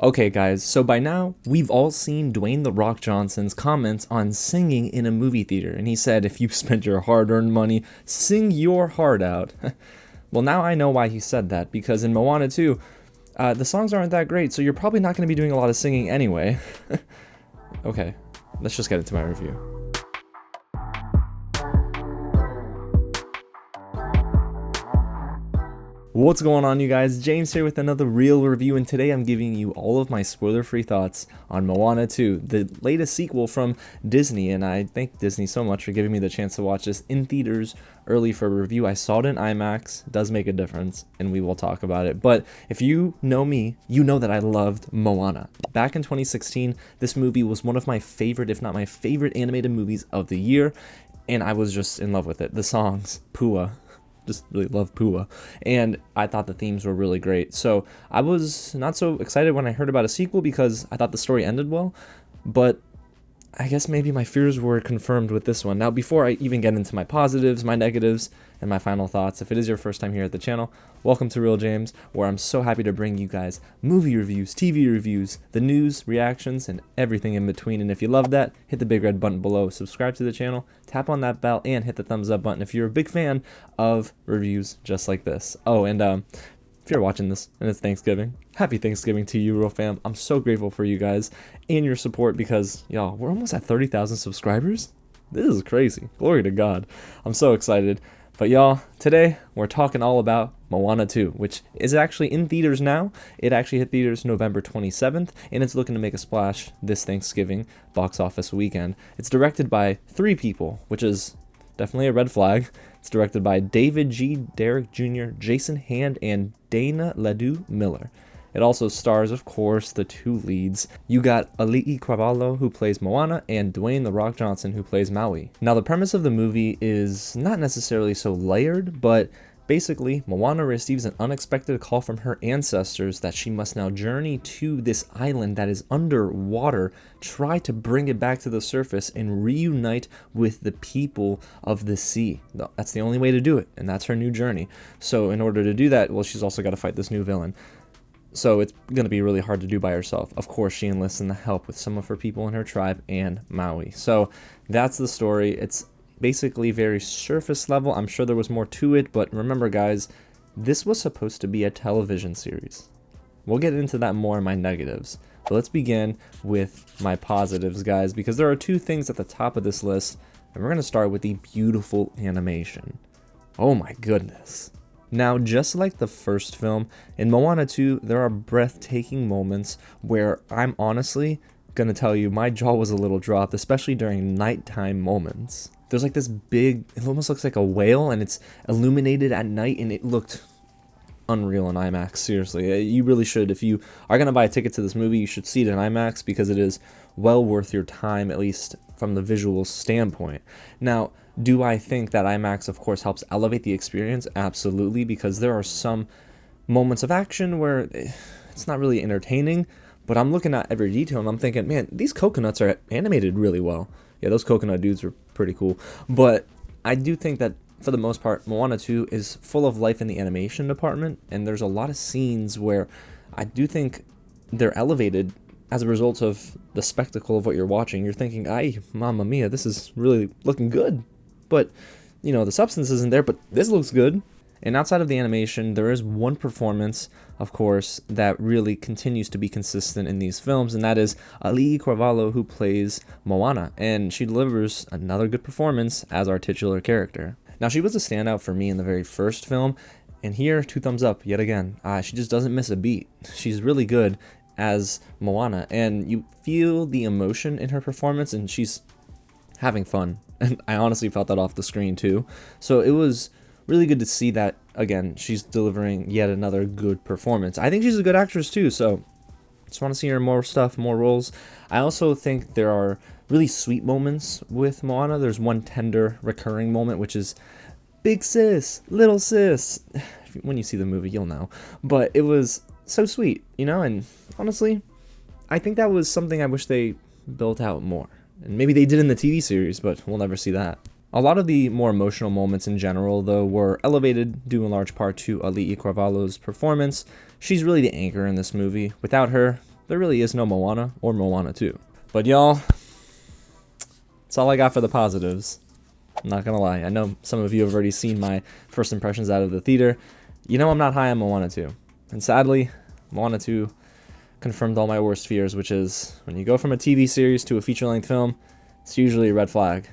Okay guys, so by now, we've all seen Dwayne "The Rock" Johnson's comments on singing in a movie theater, and he said, if you spent your hard-earned money, sing your heart out. Well, now I know why he said that, because in Moana 2, the songs aren't that great, so you're probably not going to be doing a lot of singing anyway. Okay, let's just get into my review. What's going on, you guys? James here with another real review, and today I'm giving you all of my spoiler-free thoughts on Moana 2, the latest sequel from Disney, and I thank Disney so much for giving me the chance to watch this in theaters early for a review. I saw it in IMAX. It does make a difference, and we will talk about it. But if you know me, you know that I loved Moana. Back in 2016, this movie was one of my favorite, if not my favorite, animated movies of the year, and I was just in love with it. The songs, Pua. Just really love Pua, and I thought the themes were really great. So I was not so excited when I heard about a sequel because I thought the story ended well, but I guess maybe my fears were confirmed with this one. Now, before I even get into my positives, my negatives, and my final thoughts, if it is your first time here at the channel, welcome to Real James, where I'm so happy to bring you guys movie reviews, TV reviews, the news, reactions, and everything in between. And if you love that, hit the big red button below, subscribe to the channel, tap on that bell, and hit the thumbs up button if you're a big fan of reviews just like this. Oh, and if you're watching this and it's Thanksgiving, happy Thanksgiving to you, real fam. I'm so grateful for you guys and your support because, y'all, we're almost at 30,000 subscribers. This is crazy. Glory to God. I'm so excited. But y'all, today we're talking all about Moana 2, which is actually in theaters now. It actually hit theaters November 27th, and it's looking to make a splash this Thanksgiving box office weekend. It's directed by 3 people, which is definitely a red flag. It's directed by David G. Derrick Jr., Jason Hand, and Dana Ledoux Miller. It also stars, of course, the 2 leads. You got Auli'i Cravalho, who plays Moana, and Dwayne "The Rock" Johnson, who plays Maui. Now, the premise of the movie is not necessarily so layered, but basically, Moana receives an unexpected call from her ancestors that she must now journey to this island that is underwater, try to bring it back to the surface, and reunite with the people of the sea. That's the only way to do it, and that's her new journey. So in order to do that, well, she's also got to fight this new villain. So it's going to be really hard to do by herself. Of course, she enlists in the help with some of her people in her tribe and Maui. So that's the story. It's basically very surface level. I'm sure there was more to it, but remember, guys, this was supposed to be a television series. We'll get into that more in my negatives. But let's begin with my positives, guys, because there are 2 things at the top of this list, and we're going to start with the beautiful animation. Oh my goodness. Now, just like the first film, in Moana 2, there are breathtaking moments where I'm honestly going to tell you my jaw was a little dropped, especially during nighttime moments. There's like this big, it almost looks like a whale, and it's illuminated at night, and it looked unreal in IMAX. Seriously, you really should. If you are going to buy a ticket to this movie, you should see it in IMAX because it is well worth your time, at least from the visual standpoint. Now, do I think that IMAX, of course, helps elevate the experience? Absolutely, because there are some moments of action where it's not really entertaining, but I'm looking at every detail and I'm thinking, man, these coconuts are animated really well. Yeah, those coconut dudes are pretty cool. But I do think that, for the most part, Moana 2 is full of life in the animation department, and there's a lot of scenes where I do think they're elevated as a result of the spectacle of what you're watching. You're thinking, ay, mamma mia, this is really looking good. But, you know, the substance isn't there, but this looks good. And outside of the animation, there is one performance, of course, that really continues to be consistent in these films, and that is Auli'i Cravalho, who plays Moana, and she delivers another good performance as our titular character. Now, she was a standout for me in the very first film, and here, 2 thumbs up yet again. She just doesn't miss a beat. She's really good as Moana, and you feel the emotion in her performance, and she's having fun. And I honestly felt that off the screen too. So it was really good to see that, again, she's delivering yet another good performance. I think she's a good actress too, so just want to see her in more stuff, more roles. I also think there are really sweet moments with Moana. There's one tender, recurring moment, which is big sis, little sis. When you see the movie, you'll know. But it was so sweet, you know, and honestly, I think that was something I wish they built out more. And maybe they did in the TV series, but we'll never see that. A lot of the more emotional moments in general, though, were elevated due in large part to Auli'i Cravalho's performance. She's really the anchor in this movie. Without her, there really is no Moana or Moana 2. But y'all, that's all I got for the positives. I'm not gonna lie. I know some of you have already seen my first impressions out of the theater. You know I'm not high on Moana 2. And sadly, Moana 2 confirmed all my worst fears, which is when you go from a TV series to a feature-length film, it's usually a red flag.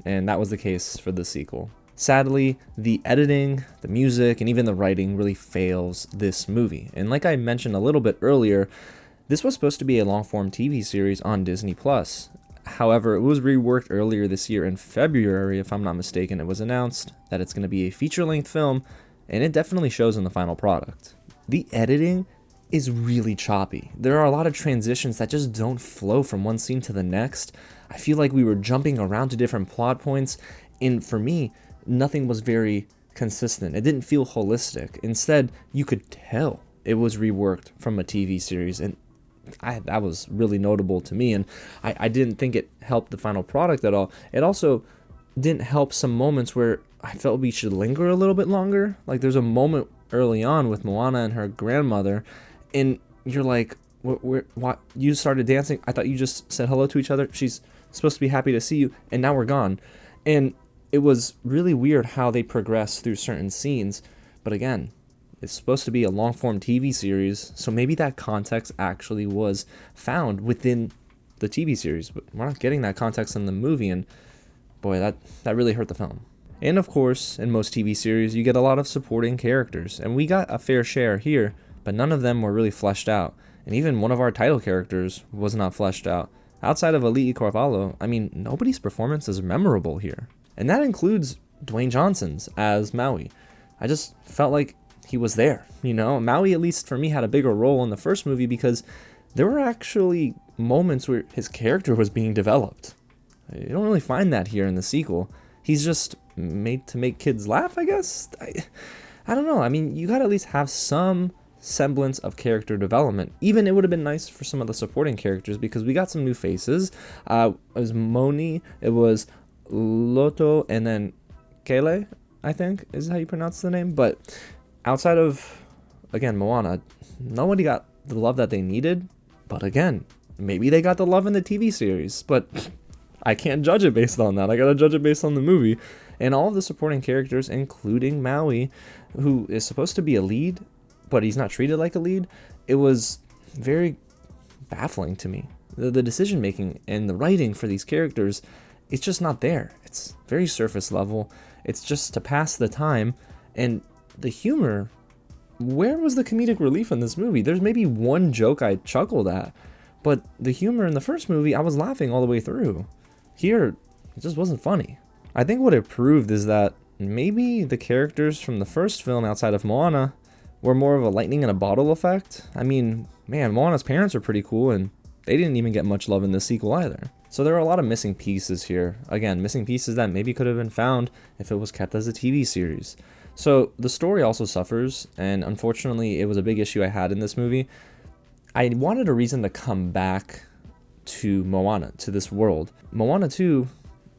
And that was the case for the sequel. Sadly, the editing, the music, and even the writing really fails this movie. And like I mentioned a little bit earlier, this was supposed to be a long-form TV series on Disney+. However, it was reworked earlier this year in February, if I'm not mistaken. It was announced that it's going to be a feature-length film, and it definitely shows in the final product. The editing is really choppy. There are a lot of transitions that just don't flow from one scene to the next. I feel like we were jumping around to different plot points, and for me, nothing was very consistent. It didn't feel holistic. Instead, you could tell it was reworked from a TV series, and that was really notable to me, and I didn't think it helped the final product at all. It also didn't help some moments where I felt we should linger a little bit longer. Like there's a moment early on with Moana and her grandmother, and you're like, what? You started dancing? I thought you just said hello to each other. She's supposed to be happy to see you, and now we're gone. And it was really weird how they progressed through certain scenes, but again, it's supposed to be a long-form TV series, so maybe that context actually was found within the TV series, but we're not getting that context in the movie, and boy, that really hurt the film. And of course, in most TV series, you get a lot of supporting characters, and we got a fair share here, but none of them were really fleshed out, and even one of our title characters was not fleshed out. Outside of Auli'i Cravalho, I mean, nobody's performance is memorable here, and that includes Dwayne Johnson's as Maui. I just felt like he was there, you know? Maui, at least for me, had a bigger role in the first movie because there were actually moments where his character was being developed. You don't really find that here in the sequel. He's just made to make kids laugh, I guess? I don't know. I mean, you gotta at least have some semblance of character development. Even it would have been nice for some of the supporting characters because we got some new faces. It was Moni, it was Ledoux, and then Kele, I think is how you pronounce the name. But outside of, again, Moana, nobody got the love that they needed. But again, maybe they got the love in the TV series. But I can't judge it based on that. I gotta judge it based on the movie. And all of the supporting characters, including Maui, who is supposed to be a lead, but he's not treated like a lead, it was very baffling to me. The decision making and the writing for these characters, it's just not there. It's very surface level. It's just to pass the time. And the humor, where was the comedic relief in this movie? There's maybe one joke I chuckled at, but the humor in the first movie, I was laughing all the way through. Here, it just wasn't funny. I think what it proved is that maybe the characters from the first film outside of Moana were more of a lightning in a bottle effect. I mean, man, Moana's parents are pretty cool, and they didn't even get much love in the sequel either. So there are a lot of missing pieces here. Again, missing pieces that maybe could have been found if it was kept as a TV series. So the story also suffers, and unfortunately, it was a big issue I had in this movie. I wanted a reason to come back to Moana, to this world. Moana 2,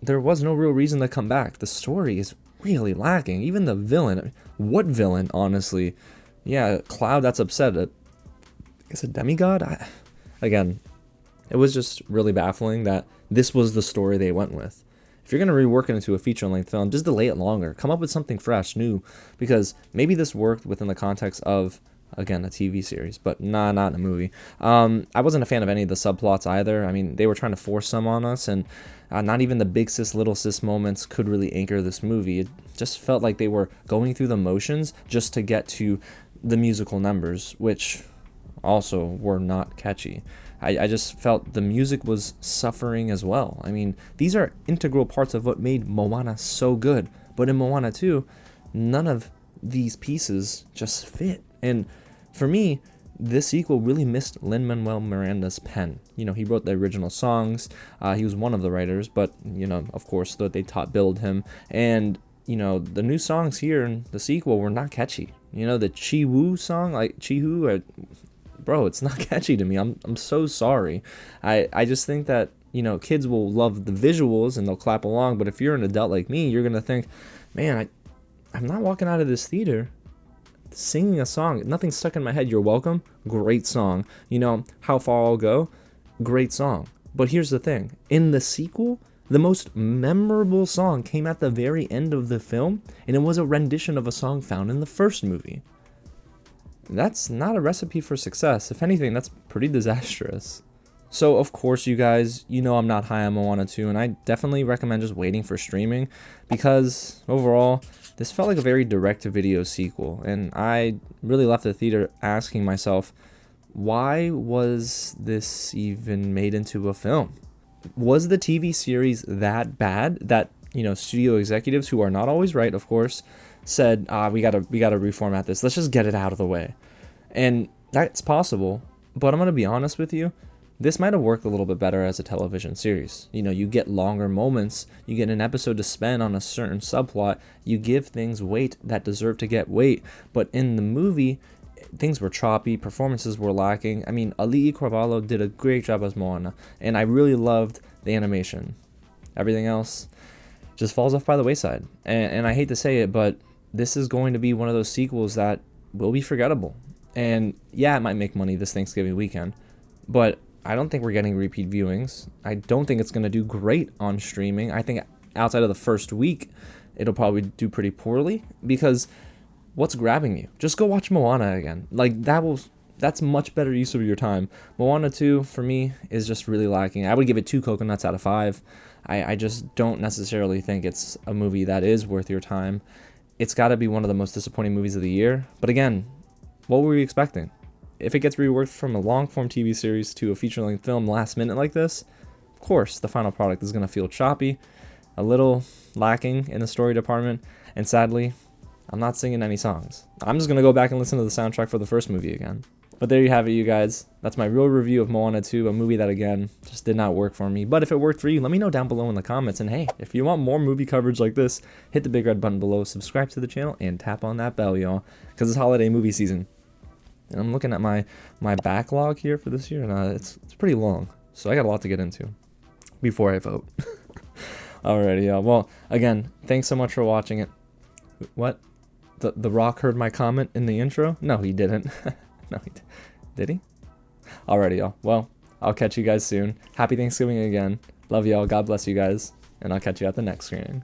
there was no real reason to come back. The story is really lacking. Even the villain, what villain, honestly? Yeah, Cloud that's upset. Is it demigod? Again, it was just really baffling that this was the story they went with. If you're going to rework it into a feature-length film, just delay it longer. Come up with something fresh, new, because maybe this worked within the context of, again, a TV series, but not in a movie. I wasn't a fan of any of the subplots either. I mean, they were trying to force some on us, and not even the big sis, little sis moments could really anchor this movie. It just felt like they were going through the motions just to get to the musical numbers, which also were not catchy. I just felt the music was suffering as well. I mean, these are integral parts of what made Moana so good, but in Moana 2, none of these pieces just fit. And for me, this sequel really missed Lin-Manuel Miranda's pen. You know, he wrote the original songs. He was one of the writers, but, you know, of course, they billed him. And, you know, the new songs here in the sequel were not catchy. You know, the Chi-Woo song, like Chi-Woo, bro, it's not catchy to me. I'm so sorry. I just think that, you know, kids will love the visuals and they'll clap along, but if you're an adult like me, you're going to think, man, I'm not walking out of this theater singing a song. Nothing stuck in my head. You're welcome. Great song. You know, How Far I'll Go. Great song. But here's the thing. In the sequel, the most memorable song came at the very end of the film, and it was a rendition of a song found in the first movie. That's not a recipe for success. If anything, that's pretty disastrous. So, of course, you guys, you know I'm not high on Moana 2, and I definitely recommend just waiting for streaming, because overall, this felt like a very direct-to-video sequel, and I really left the theater asking myself, why was this even made into a film? Was the TV series that bad that, you know, studio executives, who are not always right, of course, said, we gotta reformat this, let's just get it out of the way? And that's possible, but I'm gonna be honest with you, this might have worked a little bit better as a television series. You know, you get longer moments, you get an episode to spend on a certain subplot, you give things weight that deserve to get weight, but in the movie, things were choppy, performances were lacking. I mean, Auli'i Cravalho did a great job as Moana, and I really loved the animation. Everything else just falls off by the wayside. And I hate to say it, but this is going to be one of those sequels that will be forgettable. And yeah, it might make money this Thanksgiving weekend, but I don't think we're getting repeat viewings. I don't think it's going to do great on streaming. I think outside of the first week, it'll probably do pretty poorly, because what's grabbing you? Just go watch Moana again. Like, that's much better use of your time. Moana 2, for me, is just really lacking. I would give it 2 coconuts out of 5. I just don't necessarily think it's a movie that is worth your time. It's got to be one of the most disappointing movies of the year. But again, what were we expecting? If it gets reworked from a long-form TV series to a feature-length film last minute like this, of course, the final product is going to feel choppy, a little lacking in the story department, and sadly, I'm not singing any songs. I'm just going to go back and listen to the soundtrack for the first movie again. But there you have it, you guys. That's my real review of Moana 2, a movie that, again, just did not work for me. But if it worked for you, let me know down below in the comments. And hey, if you want more movie coverage like this, hit the big red button below, subscribe to the channel, and tap on that bell, y'all, because it's holiday movie season. And I'm looking at my backlog here for this year, and it's pretty long. So I got a lot to get into before I vote. Alrighty, y'all. Well, again, thanks so much for watching it. What? The Rock heard my comment in the intro? No, he didn't. No, he did he? Alrighty, y'all. Well, I'll catch you guys soon. Happy Thanksgiving again. Love y'all. God bless you guys. And I'll catch you at the next screening.